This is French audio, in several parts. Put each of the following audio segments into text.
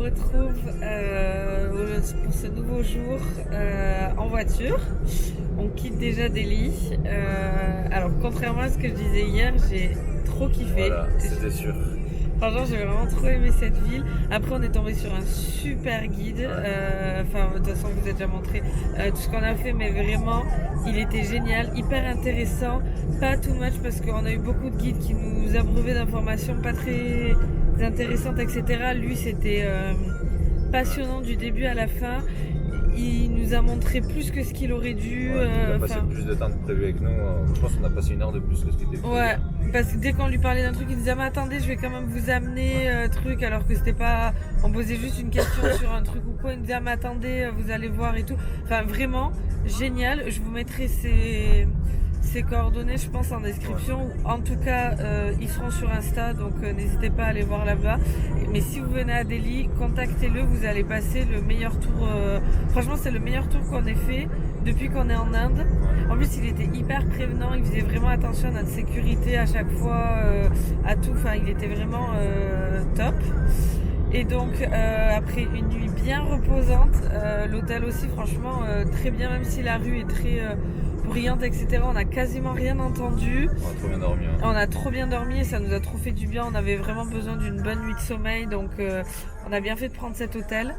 retrouve pour ce nouveau jour en voiture. On quitte déjà Delhi. Alors contrairement à ce que je disais hier, j'ai trop kiffé. Voilà, c'était sûr. Franchement, j'ai vraiment trop aimé cette ville. Après, on est tombé sur un super guide. Enfin, de toute façon, je vous ai déjà montré tout ce qu'on a fait, mais vraiment, il était génial, hyper intéressant. Pas too much parce qu'on a eu beaucoup de guides qui nous abreuvaient d'informations pas très intéressantes, etc. Lui, c'était passionnant du début à la fin. Il nous a montré plus que ce qu'il aurait dû. Il a passé plus de temps que prévu avec nous. Je pense qu'on a passé 1 heure de plus que ce qui était prévu. Ouais, parce que dès qu'on lui parlait d'un truc, il disait mais attendez, je vais quand même vous amener truc, alors que c'était pas. On posait juste une question sur un truc ou quoi. Il me disait mais attendez, vous allez voir et tout. Enfin, vraiment génial. Je vous mettrai ses coordonnées, je pense, en description. En tout cas, ils seront sur Insta, donc n'hésitez pas à aller voir là-bas. Mais si vous venez à Delhi, contactez-le, vous allez passer le meilleur tour. Franchement, c'est le meilleur tour qu'on ait fait depuis qu'on est en Inde. En plus, il était hyper prévenant, il faisait vraiment attention à notre sécurité à chaque fois, à tout. Enfin, il était vraiment top. Et donc, après une nuit bien reposante, l'hôtel aussi, franchement, très bien, même si la rue est très bruyante, etc. On n'a quasiment rien entendu. On a trop bien dormi. On a trop bien dormi et ça nous a trop fait du bien. On avait vraiment besoin d'une bonne nuit de sommeil, donc on a bien fait de prendre cet hôtel.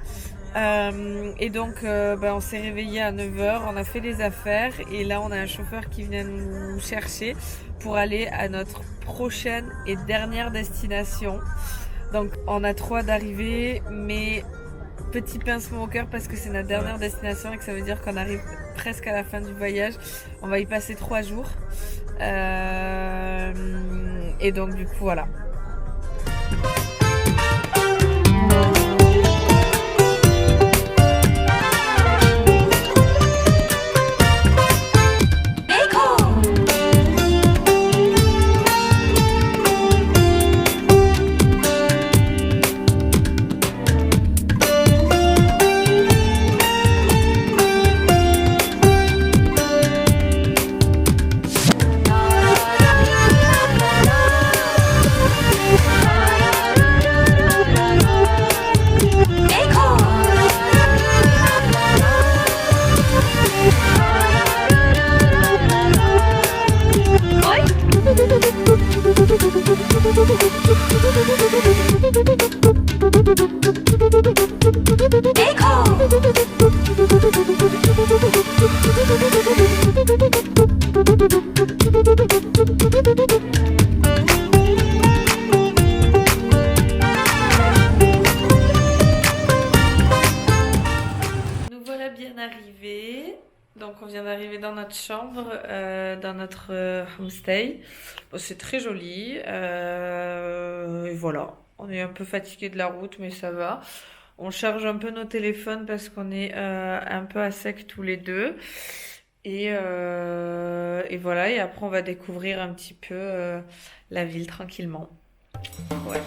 Et donc on s'est réveillé à 9h, on a fait les affaires et là on a un chauffeur qui vient nous chercher pour aller à notre prochaine et dernière destination. Donc on a trop hâte d'arriver, mais petit pincement au cœur parce que c'est notre dernière destination et que ça veut dire qu'on arrive presque à la fin du voyage. On va y passer 3 jours. Et donc du coup voilà. Nous voilà bien arrivés. Donc on vient d'arriver dans notre chambre, dans notre homestay. Bon, c'est très joli. Et voilà, on est un peu fatigué de la route, mais ça va. On charge un peu nos téléphones parce qu'on est un peu à sec tous les deux. Et voilà, et après on va découvrir un petit peu la ville tranquillement. Ouais.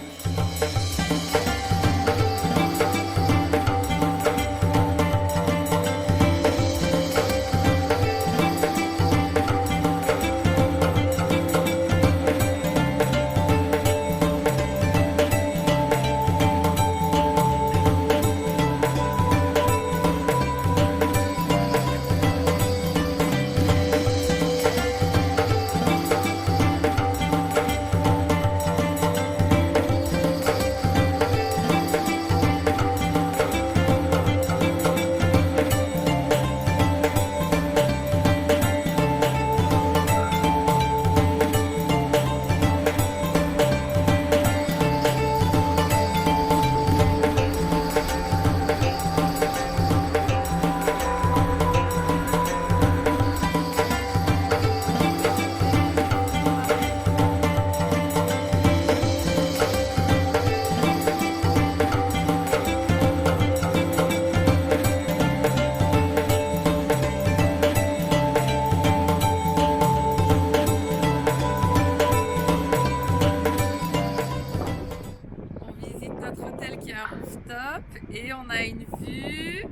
Et on a une vue,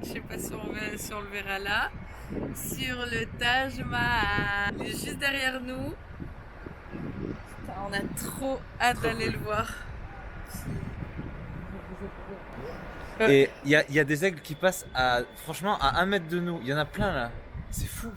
je sais pas si on le verra là, sur le Taj Mahal. Il est juste derrière nous. Putain, on a trop hâte d'aller le voir. Et il y a des aigles qui passent franchement à 1 mètre de nous. Il y en a plein là. C'est fou.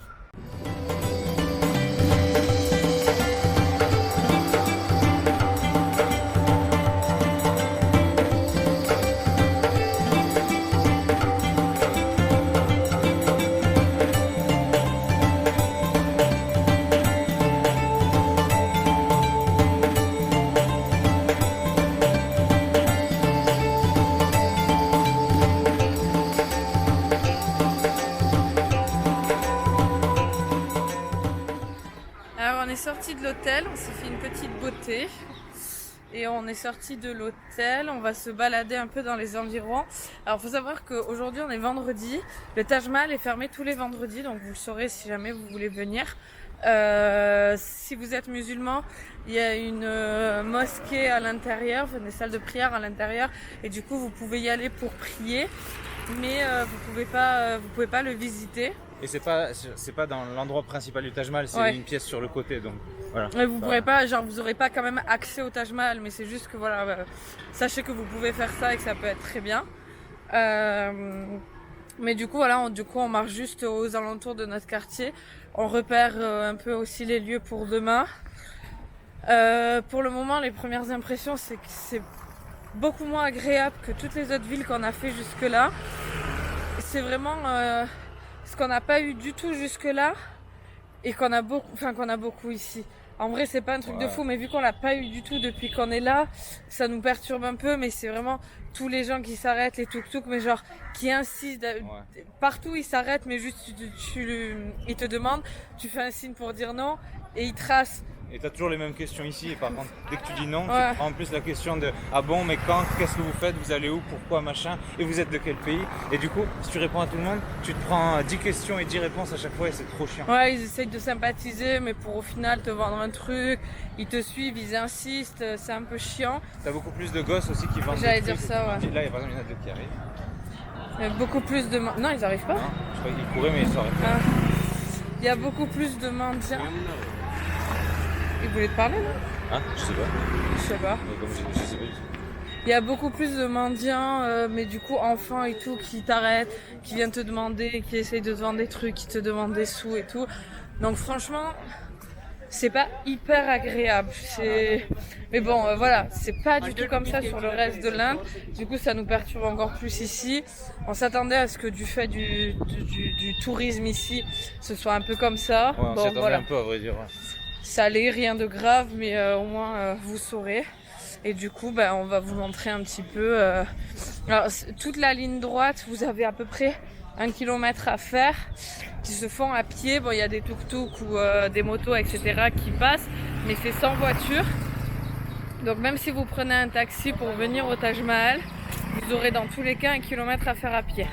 On est sorti de l'hôtel, on s'est fait une petite beauté et on est sorti de l'hôtel, on va se balader un peu dans les environs. Alors faut savoir qu'aujourd'hui on est vendredi, le Taj Mahal est fermé tous les vendredis, donc vous le saurez si jamais vous voulez venir. Si vous êtes musulman, il y a une mosquée à l'intérieur, des salles de prière à l'intérieur, et du coup vous pouvez y aller pour prier, mais vous pouvez pas le visiter. Et c'est pas dans l'endroit principal du Taj Mahal, c'est une pièce sur le côté, donc voilà. Ouais, vous pourrez pas, vous aurez pas quand même accès au Taj Mahal, mais c'est juste que voilà, sachez que vous pouvez faire ça et que ça peut être très bien. Mais du coup voilà, on marche juste aux alentours de notre quartier, on repère un peu aussi les lieux pour demain. Pour le moment, les premières impressions, c'est que c'est beaucoup moins agréable que toutes les autres villes qu'on a fait jusque-là. C'est vraiment ce qu'on n'a pas eu du tout jusque-là et qu'on a beaucoup ici. En vrai, c'est pas un truc de fou, mais vu qu'on l'a pas eu du tout depuis qu'on est là, ça nous perturbe un peu, mais c'est vraiment tous les gens qui s'arrêtent, les tuk-tuk, mais genre qui insistent. Partout, ils s'arrêtent, mais juste ils te demandent, tu fais un signe pour dire non et ils tracent. Et t'as toujours les mêmes questions ici, et par contre, dès que tu dis non, tu prends en plus la question de ah bon, mais quand, qu'est-ce que vous faites, vous allez où, pourquoi, machin, et vous êtes de quel pays. Et du coup, si tu réponds à tout le monde, tu te prends 10 questions et 10 réponses à chaque fois, et c'est trop chiant. Ouais, ils essayent de sympathiser, mais pour au final te vendre un truc, ils te suivent, ils insistent, c'est un peu chiant. T'as beaucoup plus de gosses aussi qui vendent. J'allais dire ça, ouais. Là, par exemple, il y en a 2 qui arrivent. Il y a beaucoup plus de... Non, ils arrivent pas. Non, je crois qu'ils couraient, mais ils s'arrêtent. Il y a beaucoup plus de mendiants. Il voulait te parler, non? Hein? Je sais pas. Je sais pas. Je sais pas. Il y a beaucoup plus de mendiants, mais du coup enfants et tout, qui t'arrêtent, qui viennent te demander, qui essayent de te vendre des trucs, qui te demandent des sous et tout. Donc franchement, c'est pas hyper agréable. Mais bon, voilà, c'est pas du tout comme ça sur le reste de l'Inde. Du coup, ça nous perturbe encore plus ici. On s'attendait à ce que du fait du tourisme ici, ce soit un peu comme ça. Ouais, on s'y attendait un peu, à vrai dire. Ouais. Ça allait, rien de grave, mais au moins vous saurez. Et du coup, on va vous montrer un petit peu. Alors, toute la ligne droite, vous avez à peu près 1 kilomètre à faire, qui se font à pied. Bon, il y a des tuk-tuk ou des motos, etc. qui passent, mais c'est sans voiture. Donc même si vous prenez un taxi pour venir au Taj Mahal, vous aurez dans tous les cas 1 kilomètre à faire à pied.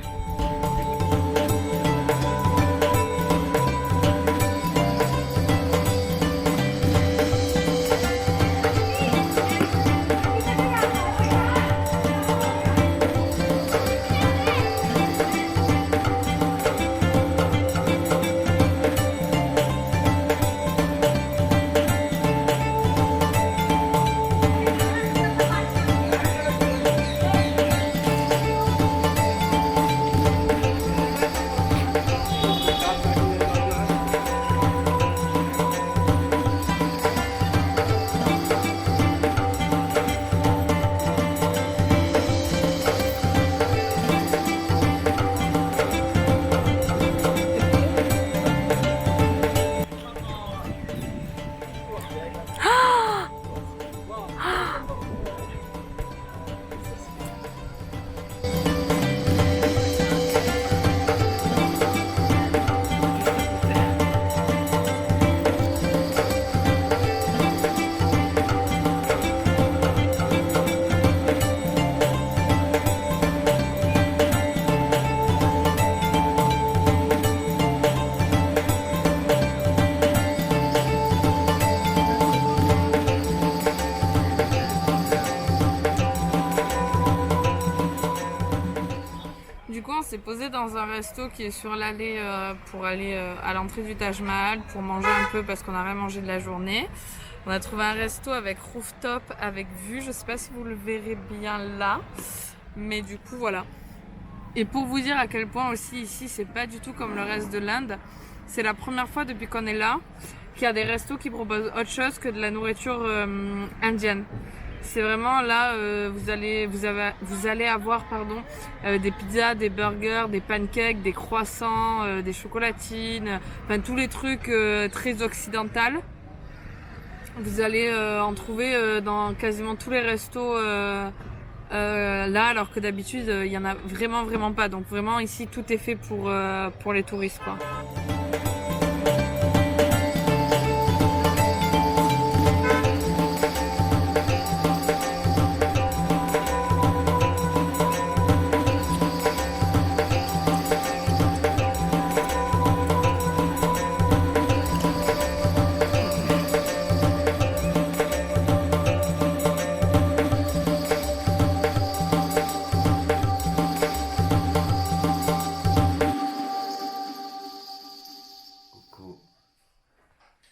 s'est posé dans un resto qui est sur l'allée pour aller à l'entrée du Taj Mahal pour manger un peu parce qu'on n'a rien mangé de la journée. On a trouvé un resto avec rooftop, avec vue, je sais pas si vous le verrez bien là. Mais du coup, voilà. Et pour vous dire à quel point aussi ici, c'est pas du tout comme le reste de l'Inde, c'est la première fois depuis qu'on est là qu'il y a des restos qui proposent autre chose que de la nourriture indienne. C'est vraiment là, vous allez avoir des pizzas, des burgers, des pancakes, des croissants, des chocolatines, enfin tous les trucs très occidentaux. Vous allez en trouver dans quasiment tous les restos là, alors que d'habitude il y en a vraiment pas. Donc vraiment ici tout est fait pour les touristes, quoi.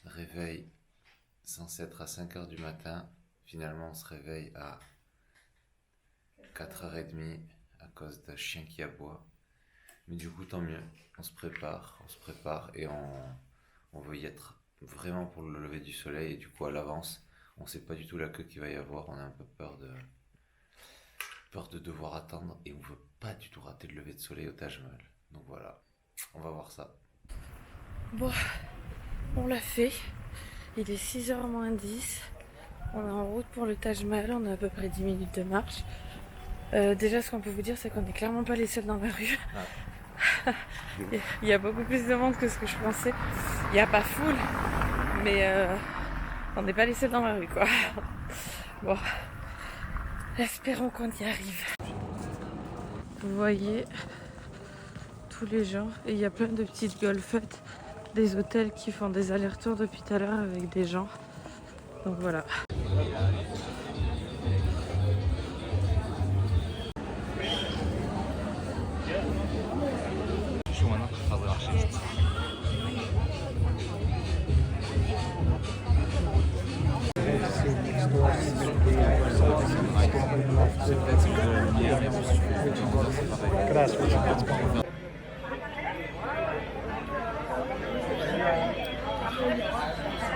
Réveil censé être à 5h du matin, finalement on se réveille à 4h30 à cause d'un chien qui aboie. Mais du coup tant mieux, on se prépare et on veut y être vraiment pour le lever du soleil et du coup à l'avance, on sait pas du tout la queue qu'il va y avoir, on a un peu peur de devoir attendre et on veut pas du tout rater le lever de soleil au Taj Mahal. Donc voilà, on va voir ça. Bon, on l'a fait. Il est 6h moins 10. On est en route pour le Taj Mahal. On a à peu près 10 minutes de marche. Déjà, ce qu'on peut vous dire, c'est qu'on n'est clairement pas les seuls dans la rue. Il y a beaucoup plus de monde que ce que je pensais. Il n'y a pas foule, mais on n'est pas les seuls dans la rue, quoi. Bon, espérons qu'on y arrive. Vous voyez tous les gens, et il y a plein de petites golfettes, des hôtels qui font des allers-retours depuis tout à l'heure avec des gens. Donc voilà.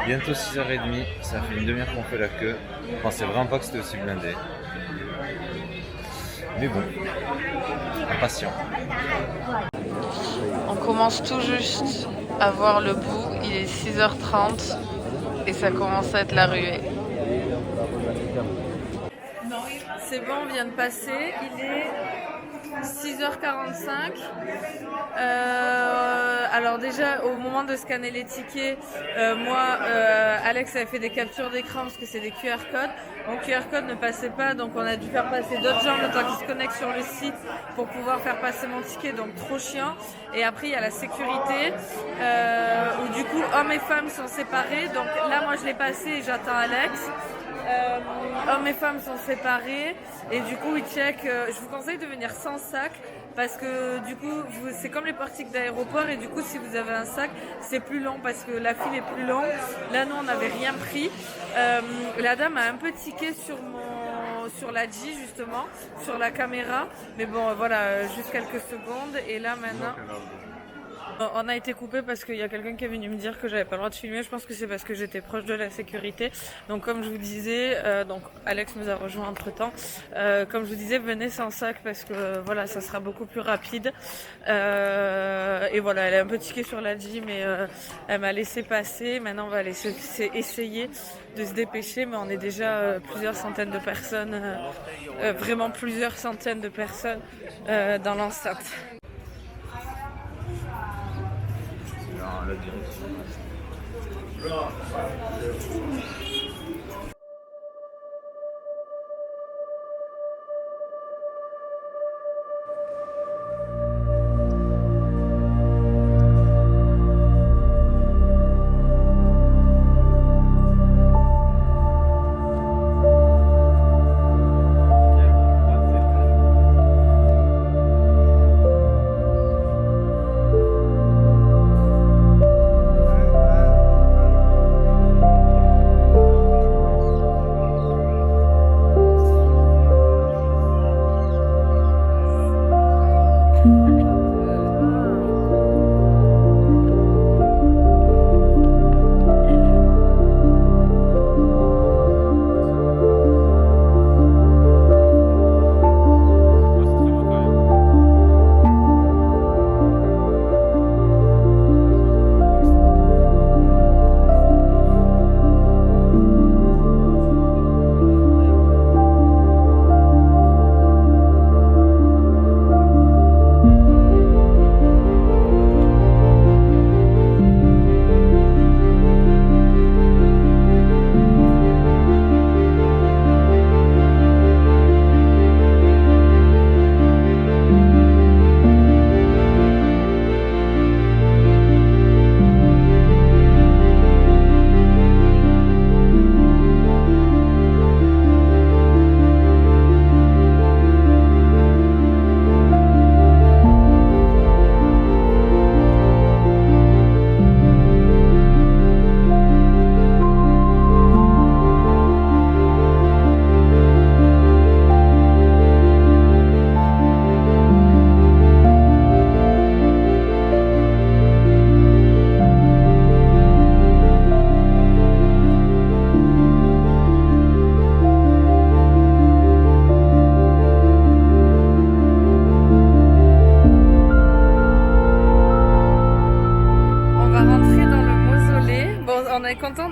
Bientôt 6h30, ça fait une demi-heure qu'on fait la queue. Je pensais vraiment pas que c'était aussi blindé. Mais bon, impatient. On commence tout juste à voir le bout, il est 6h30 et ça commence à être la ruée. C'est bon, on vient de passer, il est 6h45. Alors déjà au moment de scanner les tickets, Alex avait fait des captures d'écran parce que c'est des QR codes. Mon QR code ne passait pas, donc on a dû faire passer d'autres gens le temps qu'ils se connectent sur le site pour pouvoir faire passer mon ticket, donc trop chiant. Et après il y a la sécurité où du coup hommes et femmes sont séparés. Donc là moi je l'ai passé et j'attends Alex. Hommes et femmes sont séparés et du coup ils checkent. Je vous conseille de venir sans sac parce que du coup c'est comme les portiques d'aéroport et du coup si vous avez un sac c'est plus long parce que la file est plus longue. Là nous on n'avait rien pris. La dame a un peu tiqué sur la G justement, sur la caméra, mais bon voilà, juste quelques secondes et là maintenant on a été coupé parce qu'il y a quelqu'un qui est venu me dire que j'avais pas le droit de filmer. Je pense que c'est parce que j'étais proche de la sécurité. Donc comme je vous disais, donc Alex nous a rejoint entre temps. Comme je vous disais, venez sans sac parce que voilà, ça sera beaucoup plus rapide. Et voilà, elle est un peu tiquée sur la G, mais elle m'a laissé passer. Maintenant, on va essayer de se dépêcher, mais on est déjà plusieurs centaines de personnes, vraiment plusieurs centaines de personnes dans l'enceinte. La direction.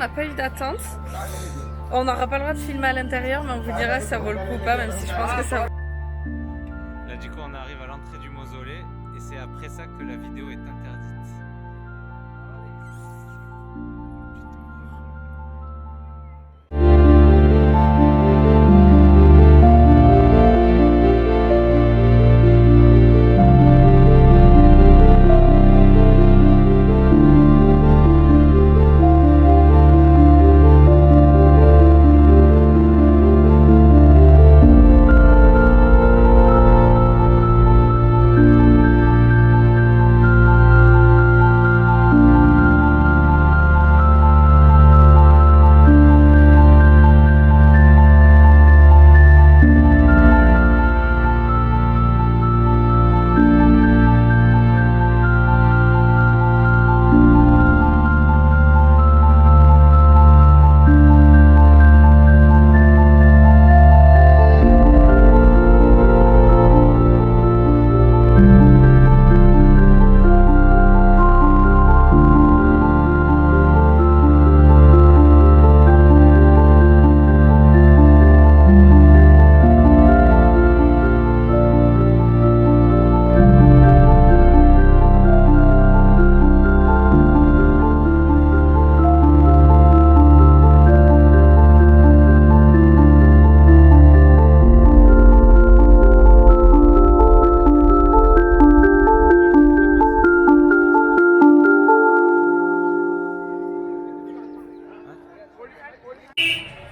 n'a pas eu d'attente. On n'aura pas le droit de filmer à l'intérieur, mais on vous dira si ça vaut le coup ou pas, même si je pense que ça vaut. Là, du coup, on arrive à l'entrée du mausolée et c'est après ça que la vidéo est interdite.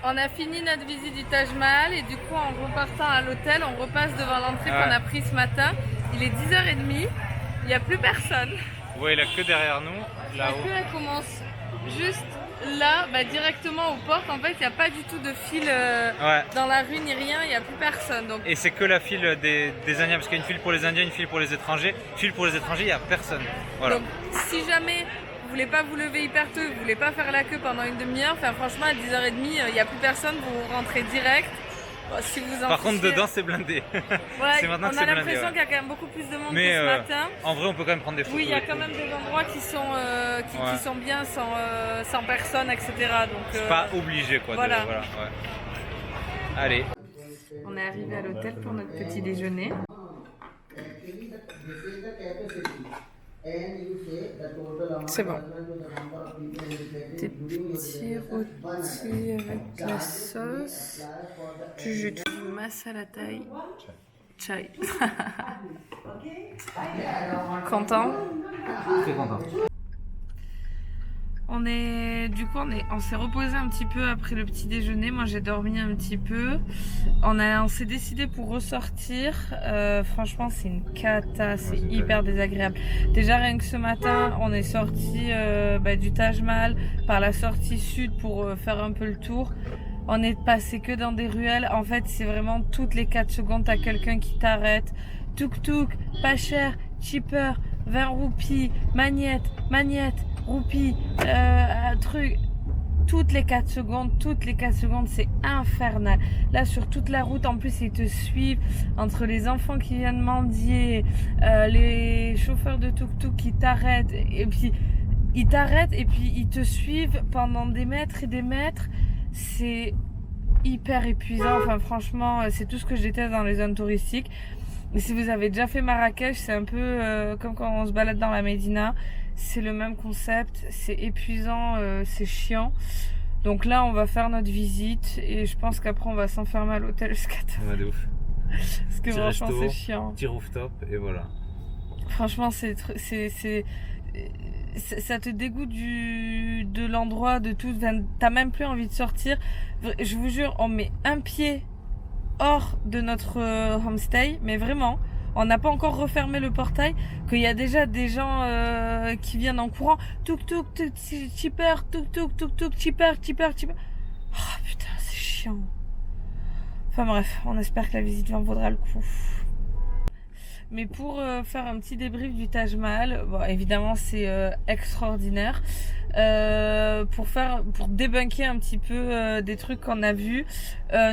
On a fini notre visite du Taj Mahal et du coup en repartant à l'hôtel, on repasse devant l'entrée qu'on a pris ce matin. Il est 10h30, il n'y a plus personne. Ouais, la queue derrière nous, La là-haut. queue elle commence juste là, directement aux portes. En fait, il n'y a pas du tout de file dans la rue ni rien, il n'y a plus personne. Donc... Et c'est que la file des Indiens, parce qu'il y a une file pour les Indiens, une file pour les étrangers. File pour les étrangers, il n'y a personne. Voilà. Donc si jamais vous voulez pas vous lever hyper tôt, vous voulez pas faire la queue pendant une demi-heure, franchement à 10h30, il n'y a plus personne, vous rentrez direct. Bon, si vous en Par contre, fichez... dedans, c'est blindé. Ouais, Maintenant on a l'impression qu'il y a quand même beaucoup plus de monde que ce matin. En vrai, on peut quand même prendre des photos. Oui, il y a quand même des endroits qui sont bien sans personne, etc. Donc, c'est pas obligé, quoi. Voilà. Allez. On est arrivé à l'hôtel pour notre petit déjeuner. C'est bon. Des petits rôtis avec la sauce, du jus de masala thai, chai. Content? Très content. On s'est reposé un petit peu après le petit déjeuner. Moi, j'ai dormi un petit peu. On s'est décidé pour ressortir. Franchement, c'est une cata, c'est hyper désagréable. Déjà, rien que ce matin, on est sorti du Taj Mahal par la sortie sud pour faire un peu le tour. On est passé que dans des ruelles. En fait, c'est vraiment toutes les 4 secondes, t'as quelqu'un qui t'arrête. Tuk-tuk, pas cher, cheaper, 20 roupies, magnette, roupie, truc. Toutes les 4 secondes, c'est infernal. Là, sur toute la route, en plus, ils te suivent. Entre les enfants qui viennent mendier, les chauffeurs de tuk-tuk qui t'arrêtent. Et puis, ils t'arrêtent et puis ils te suivent pendant des mètres et des mètres. C'est hyper épuisant. Enfin, franchement, c'est tout ce que je déteste dans les zones touristiques. Mais si vous avez déjà fait Marrakech, c'est un peu comme quand on se balade dans la Médina. C'est le même concept, c'est épuisant, c'est chiant. Donc là, on va faire notre visite et je pense qu'après, on va s'enfermer à l'hôtel jusqu'à tard. Ouais, de ouf. Parce que franchement, c'est chiant. Petit rooftop et voilà. Franchement, ça te dégoûte de l'endroit, de tout. T'as même plus envie de sortir. Je vous jure, on met un pied hors de notre homestay, mais vraiment. On n'a pas encore refermé le portail, qu'il y a déjà des gens qui viennent en courant. Tuk-tuk, cheaper, tuk-tuk, cheaper. Oh putain, c'est chiant. Enfin bref, on espère que la visite en vaudra le coup. Mais pour faire un petit débrief du Taj Mahal, bon, évidemment c'est extraordinaire. Pour débunker un petit peu des trucs qu'on a vus.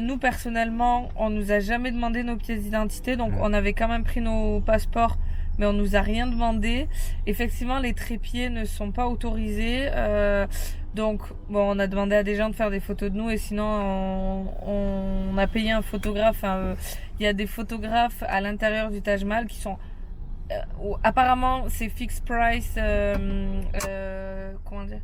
Nous personnellement, on nous a jamais demandé nos pièces d'identité, donc on avait quand même pris nos passeports, mais on nous a rien demandé. Effectivement, les trépieds ne sont pas autorisés. Donc bon, on a demandé à des gens de faire des photos de nous et sinon on a payé un photographe. Il y a des photographes à l'intérieur du Taj Mahal qui sont apparemment c'est fixed price. Comment dire?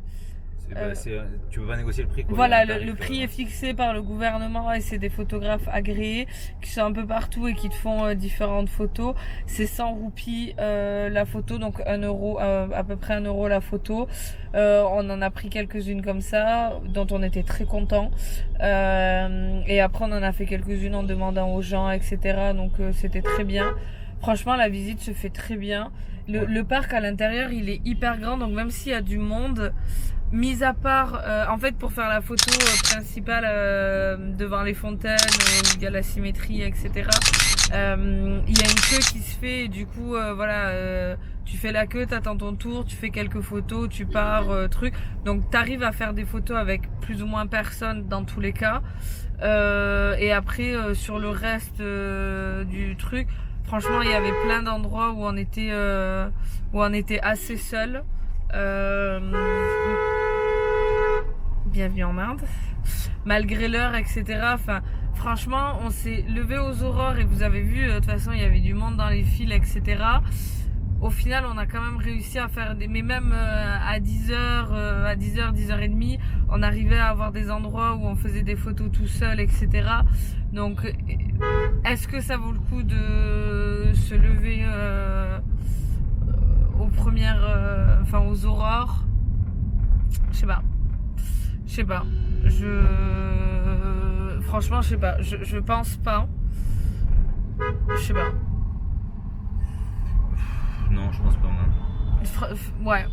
Tu peux pas négocier le prix, quoi. Voilà, le prix est fixé par le gouvernement et c'est des photographes agréés qui sont un peu partout et qui te font différentes photos. C'est 100 roupies la photo, donc 1 euro, à peu près 1 euro la photo. On en a pris quelques-unes comme ça, dont on était très contents. Et après on en a fait quelques-unes en demandant aux gens, etc. Donc c'était très bien. Franchement, la visite se fait très bien. Le parc à l'intérieur, il est hyper grand, donc même s'il y a du monde, mis à part, en fait, pour faire la photo principale devant les fontaines, où il y a la symétrie, etc. Il y a une queue qui se fait, et du coup, voilà, tu fais la queue, t'attends ton tour, tu fais quelques photos, tu pars, truc. Donc, t'arrives à faire des photos avec plus ou moins personne dans tous les cas. Et après, sur le reste du truc, franchement, il y avait plein d'endroits où on était assez seul. Bienvenue en Inde. Malgré l'heure, etc. Enfin, franchement, on s'est levé aux aurores et vous avez vu, de toute façon, il y avait du monde dans les files, etc. Au final, on a quand même réussi à faire mais même à 10h, 10h30, on arrivait à avoir des endroits où on faisait des photos tout seul, etc. Donc, est-ce que ça vaut le coup de se lever aux premières, aux aurores? Je sais pas. Franchement, je sais pas. Je pense pas. Je sais pas. Non, je pense pas, moi. Ouais.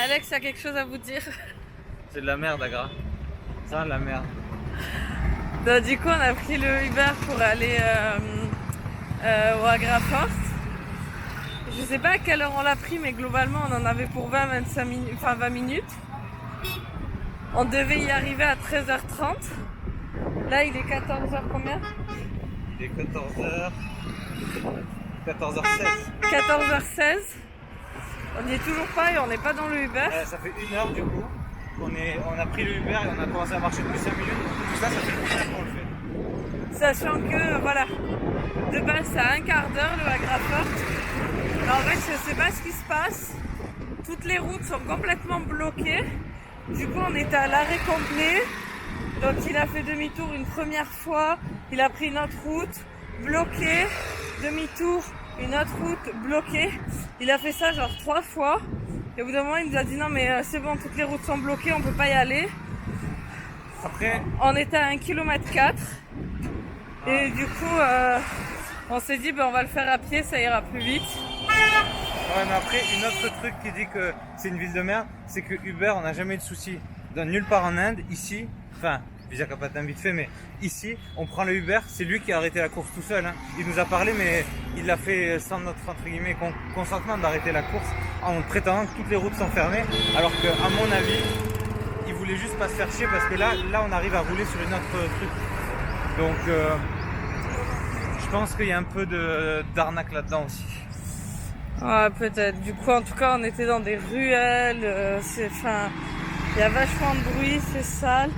Alex a quelque chose à vous dire? C'est de la merde, Agra. Ça, de la merde. Donc, du coup, on a pris le Uber pour aller au Agra Fort. Je sais pas à quelle heure on l'a pris, mais globalement, on en avait pour 20 minutes. On devait y arriver à 13h30. Là, il est 14h combien? Il est 14h16. 14h16. On n'y est toujours pas et on n'est pas dans le Uber. Ça fait 1 heure du coup. On a pris le Uber et on a commencé à marcher depuis 5 minutes. Tout ça fait 1 heure qu'on le fait. Sachant que, voilà, de base, c'est à 1/4 d'heure le Agra Fort. En fait, je sais pas ce qui se passe. Toutes les routes sont complètement bloquées. Du coup, on était à l'arrêt complet. Donc, il a fait demi-tour une première fois. Il a pris une autre route, bloquée. Demi-tour, une autre route, bloquée. Il a fait ça genre 3 fois. Et au bout d'un moment, il nous a dit non, mais c'est bon, toutes les routes sont bloquées, on peut pas y aller. Après, on était à 1,4 km. Et du coup, on s'est dit, on va le faire à pied, ça ira plus vite. Ouais, mais après, une autre truc qui dit que c'est une ville de merde, c'est que Uber, on n'a jamais eu de soucis. Dans nulle part en Inde, ici, Visa Capatin vite fait, mais ici, on prend le Uber, c'est lui qui a arrêté la course tout seul. Hein. Il nous a parlé, mais il l'a fait sans notre, entre guillemets, consentement d'arrêter la course, en prétendant que toutes les routes sont fermées, alors que, à mon avis, il voulait juste pas se faire chier, parce que là, on arrive à rouler sur une autre truc. Donc, je pense qu'il y a un peu d'arnaque là-dedans aussi. Ouais, peut-être. Du coup, en tout cas, on était dans des ruelles. Il y a vachement de bruit, c'est sale.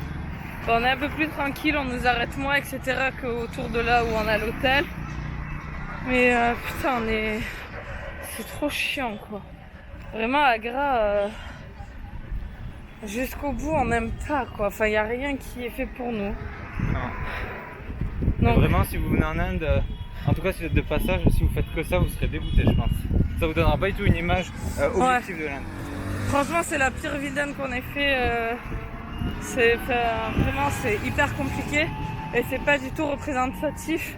On est un peu plus tranquille, on nous arrête moins, etc. qu'autour de là où on a l'hôtel. Mais putain, c'est trop chiant, quoi. Vraiment, Agra, jusqu'au bout, on n'aime pas, quoi. Enfin, il n'y a rien qui est fait pour nous. Non. Donc, vraiment, si vous venez en Inde, en tout cas si vous êtes de passage, si vous faites que ça, vous serez dégoûté, je pense. Ça vous donnera pas du tout une image objective de l'Inde. Franchement, c'est la pire ville d'Inde qu'on ait fait. Vraiment, c'est hyper compliqué et c'est pas du tout représentatif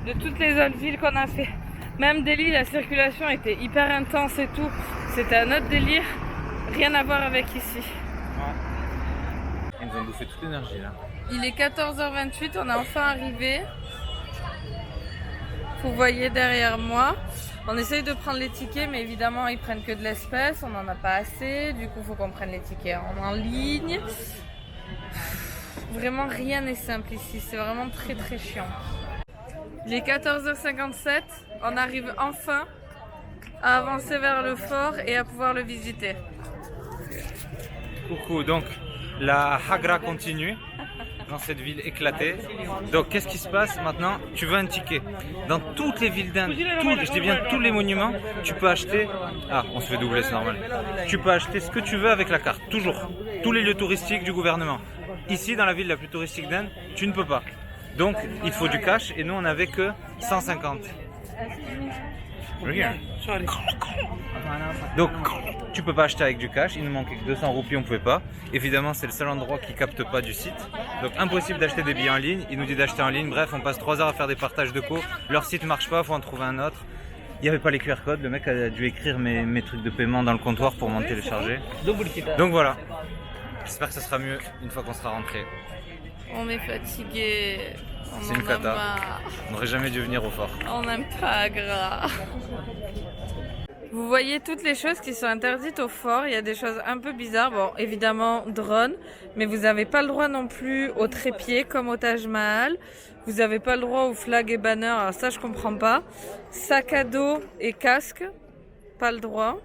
de toutes les autres villes qu'on a fait. Même Delhi, la circulation était hyper intense et tout. C'était un autre délire, rien à voir avec ici. Ouais. Ils nous ont bouffé toute l'énergie là. Il est 14h28, on est enfin arrivé. Vous voyez derrière moi. On essaye de prendre les tickets, mais évidemment ils prennent que de l'espèce, on n'en a pas assez. Du coup, il faut qu'on prenne les tickets en ligne. Vraiment, rien n'est simple ici, c'est vraiment très très chiant. Il est 14h57, on arrive enfin à avancer vers le fort et à pouvoir le visiter. Coucou, donc la Hagra continue dans cette ville éclatée. Donc qu'est-ce qui se passe maintenant? Tu veux un ticket. Dans toutes les villes d'Inde, je dis bien tous les monuments, tu peux acheter... Ah, on se fait doubler, c'est normal. Tu peux acheter ce que tu veux avec la carte, toujours. Tous les lieux touristiques du gouvernement. Ici, dans la ville la plus touristique d'Inde, tu ne peux pas. Donc il faut du cash et nous on n'avait que 150. Regarde. Donc tu peux pas acheter avec du cash, il nous manquait que 200 roupies, on pouvait pas. Évidemment c'est le seul endroit qui capte pas du site. Donc impossible d'acheter des billets en ligne, il nous dit d'acheter en ligne, bref on passe 3 heures à faire des partages de co. Leur site marche pas, faut en trouver un autre. Il n'y avait pas les QR codes, le mec a dû écrire mes trucs de paiement dans le comptoir pour m'en télécharger. Donc voilà, j'espère que ça sera mieux une fois qu'on sera rentré. On est fatigué. C'est une cata. On n'aurait jamais dû venir au fort. On n'aime pas Agra. Vous voyez toutes les choses qui sont interdites au fort. Il y a des choses un peu bizarres. Bon, évidemment, drone. Mais vous n'avez pas le droit non plus au trépied comme au Taj Mahal. Vous n'avez pas le droit aux flags et banners. Alors ça, je comprends pas. Sac à dos et casque. Pas le droit.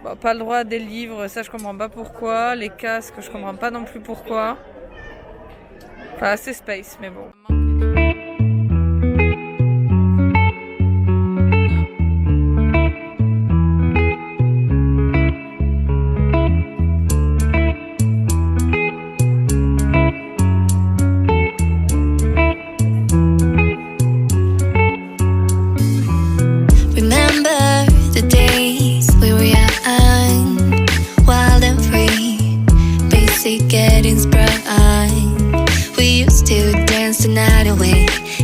Bon, pas le droit à des livres. Ça, je comprends pas pourquoi. Les casques, je comprends pas non plus pourquoi. Enfin, c'est space, mais bon.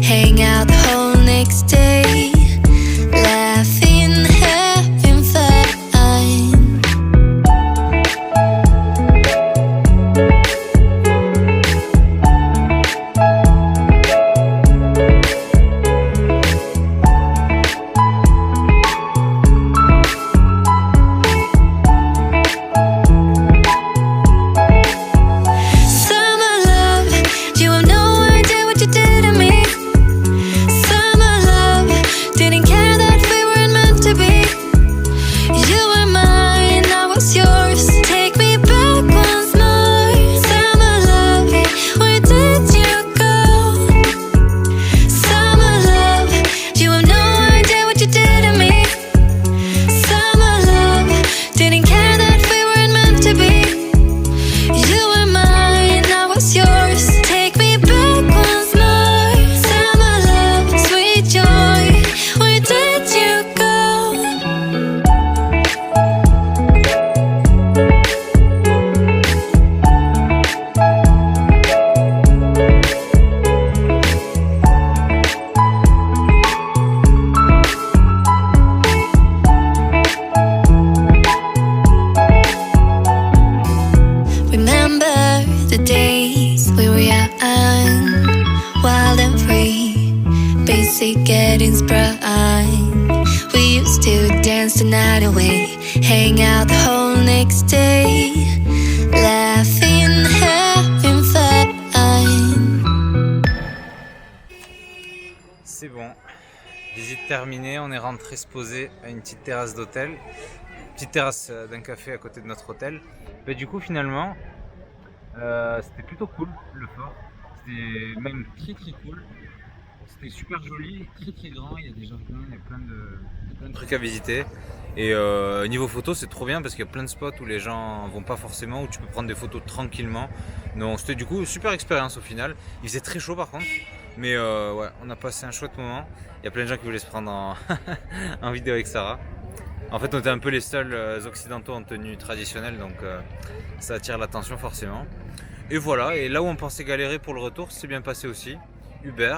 Hang out the whole next day, laughing, having fun. Summer love, you have no idea what you did to me. Getting sprung. We used to dance the night away, hang out the whole next day, laughing, having fun. C'est bon, visite terminée, on est rentré se poser à une petite terrasse d'hôtel, petite terrasse d'un café à côté de notre hôtel. Mais du coup finalement, c'était plutôt cool le fort, c'était même très cool. C'était super joli, très grand, il y a des jardins, il y a plein de trucs à visiter. Et niveau photo c'est trop bien parce qu'il y a plein de spots où les gens vont pas forcément, où tu peux prendre des photos tranquillement. Donc c'était du coup super expérience au final. Il faisait très chaud par contre, mais ouais, on a passé un chouette moment. Il y a plein de gens qui voulaient se prendre en vidéo avec Sarah. En fait on était un peu les seuls occidentaux en tenue traditionnelle, donc ça attire l'attention forcément. Et voilà, et là où on pensait galérer pour le retour, c'est bien passé aussi. Uber.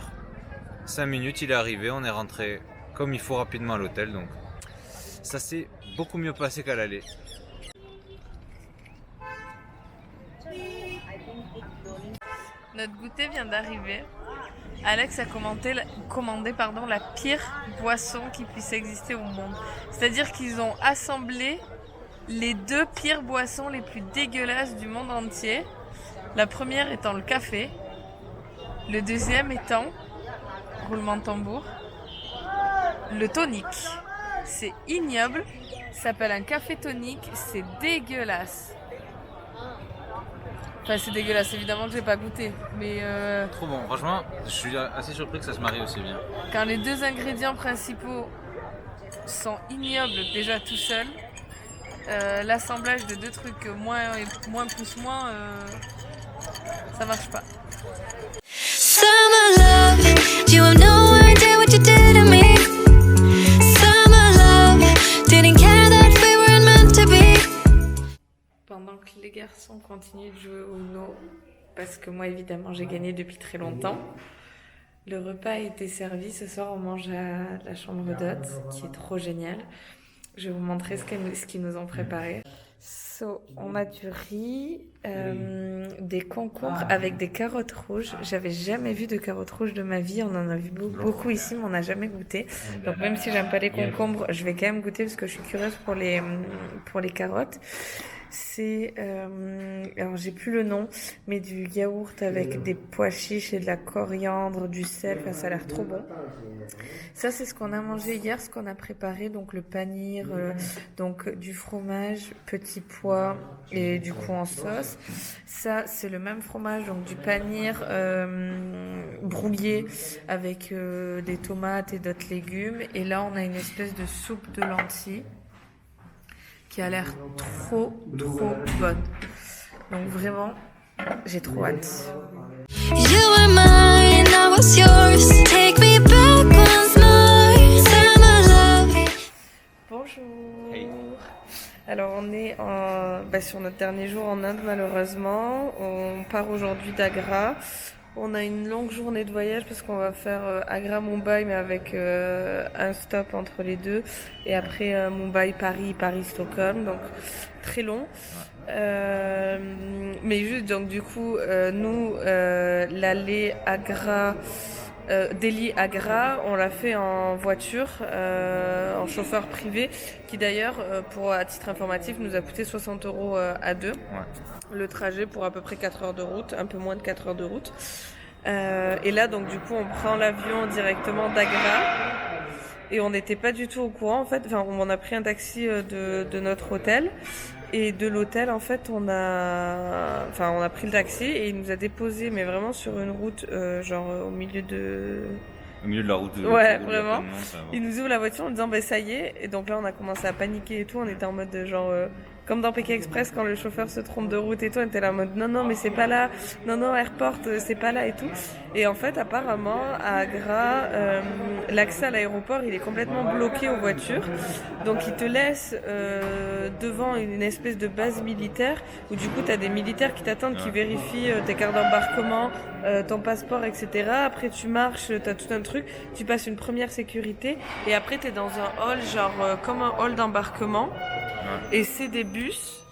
5 minutes, il est arrivé, on est rentré comme il faut rapidement à l'hôtel, donc ça s'est beaucoup mieux passé qu'à l'aller. Notre goûter vient d'arriver. Alex a commandé la pire boisson qui puisse exister au monde. C'est-à-dire qu'ils ont assemblé les deux pires boissons les plus dégueulasses du monde entier. La première étant le café, le deuxième étant, roulement de tambour, le tonic. c'est ignoble. Ça s'appelle un café tonique, c'est dégueulasse. Enfin, c'est dégueulasse, évidemment que j'ai pas goûté. Mais Trop bon, franchement, je suis assez surpris que ça se marie aussi bien. quand les deux ingrédients principaux sont ignobles déjà tout seuls, l'assemblage de deux trucs moins plus moins, ça marche pas. Summer love, you have no idea what you did to me. Summer love, didn't care that we weren't meant to be. Pendant que les garçons continuent de jouer au Uno, parce que moi évidemment j'ai gagné depuis très longtemps, le repas a été servi. Ce soir on mange à la chambre d'hôtes, qui est trop génial. Je vais vous montrer ce qu'ils nous ont préparé. On a du riz, des concombres avec des carottes rouges. J'avais jamais vu de carottes rouges de ma vie. On en a vu beaucoup ici, mais on n'a jamais goûté. Donc même si j'aime pas les concombres, je vais quand même goûter parce que je suis curieuse pour les carottes. C'est, alors j'ai plus le nom, mais du yaourt avec des pois chiches et de la coriandre, du sel, enfin ça a l'air trop bon. Ça c'est ce qu'on a mangé hier, ce qu'on a préparé, donc le panir, donc du fromage, petits pois et du coup en sauce. Ça c'est le même fromage, donc du panir brouillé avec des tomates et d'autres légumes. Et là on a une espèce de soupe de lentilles qui a l'air trop bonne. Donc vraiment, j'ai trop hâte. You were mine, I was yours. Take me back once more. Summer love. Bonjour. Hey. Alors on est sur notre dernier jour en Inde malheureusement. On part aujourd'hui d'Agra. On a une longue journée de voyage parce qu'on va faire Agra-Mumbai mais avec un stop entre les deux. Et après Mumbai-Paris, Paris-Stockholm. Donc très long. Mais juste donc du coup nous l'aller Agra... Delhi-Agra, on l'a fait en voiture, en chauffeur privé, qui d'ailleurs, à titre informatif, nous a coûté 60 € à deux. Ouais. Le trajet pour à peu près 4 heures de route, un peu moins de 4 heures de route. Et là, donc du coup, on prend l'avion directement d'Agra. Et on n'était pas du tout au courant, en fait. Enfin, on a pris un taxi de notre hôtel. Et de l'hôtel, en fait, on a pris le taxi et il nous a déposé, mais vraiment sur une route, au milieu de... Au milieu de la route. Ouais, vraiment. Il nous ouvre la voiture en disant, ça y est. Et donc là, on a commencé à paniquer et tout. On était en mode comme dans Pékin Express, quand le chauffeur se trompe de route et tout, on était là en mode, non, mais c'est pas là. Non, Airport, c'est pas là et tout. Et en fait, apparemment, à Agra, l'accès à l'aéroport, il est complètement bloqué aux voitures. Donc, ils te laissent devant une espèce de base militaire où du coup, t'as des militaires qui t'attendent, qui vérifient tes cartes d'embarquement, ton passeport, etc. Après, tu marches, t'as tout un truc. Tu passes une première sécurité et après, t'es dans un hall, comme un hall d'embarquement. Et c'est des bus,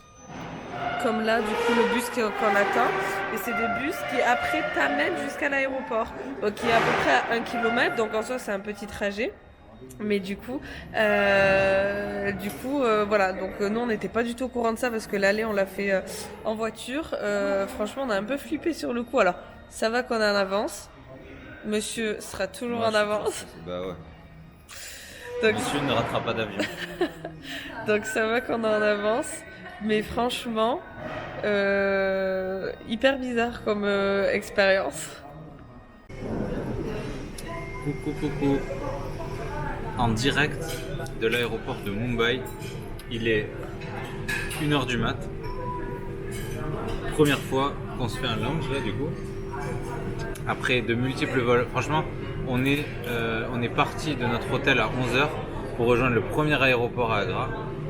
comme là, du coup, le bus qu'on attend. Et c'est des bus qui, après, t'amènent jusqu'à l'aéroport. Donc, qui est à peu près à 1 km. Donc, en soi, c'est un petit trajet. Mais du coup, voilà. Donc, nous, on n'était pas du tout au courant de ça parce que l'aller, on l'a fait en voiture. Franchement, on a un peu flippé sur le coup. Alors, ça va qu'on est en avance. Monsieur sera toujours en avance. Bah ouais. Donc, Monsieur ne rattrape pas d'avion. donc ça va qu'on est en avance, mais franchement, hyper bizarre comme expérience. Coucou. En direct de l'aéroport de Mumbai, il est 1h du mat. Première fois qu'on se fait un lounge là du coup. Après de multiples vols, franchement, on est parti de notre hôtel à 11h pour rejoindre le premier aéroport à Agra.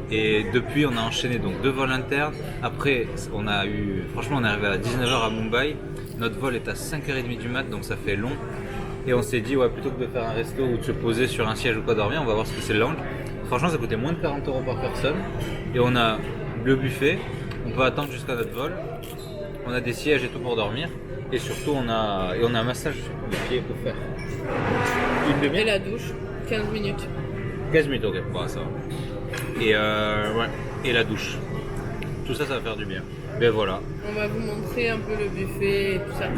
Et depuis, on a enchaîné donc 2 vols internes. Après, on est arrivé à 19h à Mumbai. Notre vol est à 5h30 du mat, donc ça fait long. Et on s'est dit, plutôt que de faire un resto ou de se poser sur un siège ou quoi dormir, on va voir ce que c'est le lounge. Franchement, ça coûtait moins de 40 € par personne. Et on a le buffet, on peut attendre jusqu'à notre vol. On a des sièges et tout pour dormir. Et surtout, on a un massage des pieds offert. Une demi-heure. Et la douche, 15 minutes. 15 minutes, ok, ça va. Et la douche. Tout ça, ça va faire du bien. Ben voilà. On va vous montrer un peu le buffet et tout ça. Ouais.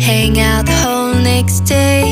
hang out the whole next day.